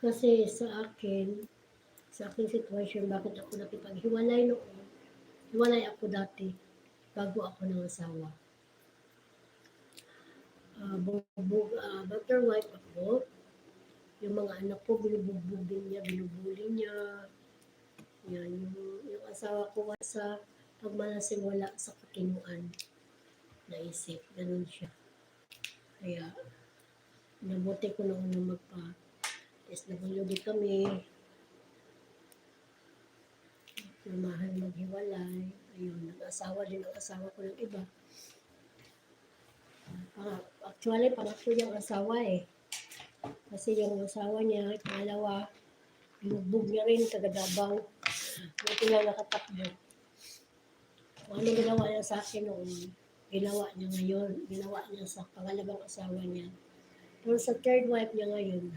Kasi sa aking sitwasyon, bakit ako nakipaghiwalay noon, hiwalay ako dati bago ako nangasawa. Battered wife ako. Yung mga anak ko, binubugbog din niya, binubuli niya. Yan, yung asawa ko sa pagmalasing wala sa katinuan. Naisip, ganun siya. Kaya, nabuti ko noon na SWD kami, namahan maghiwalay. Ayun, nag-asawa din ang asawa ko ng iba. Actually, pangatlo niyang asawa eh. Kasi yung asawa niya, pangalawa, binugbog niya rin, taga-Davao. Buti lang nakatakbo. Kung ano ginawa niya sa akin noon, ginawa niya ngayon, ginawa niya sa pangalawang asawa niya. Pero sa third wife niya ngayon,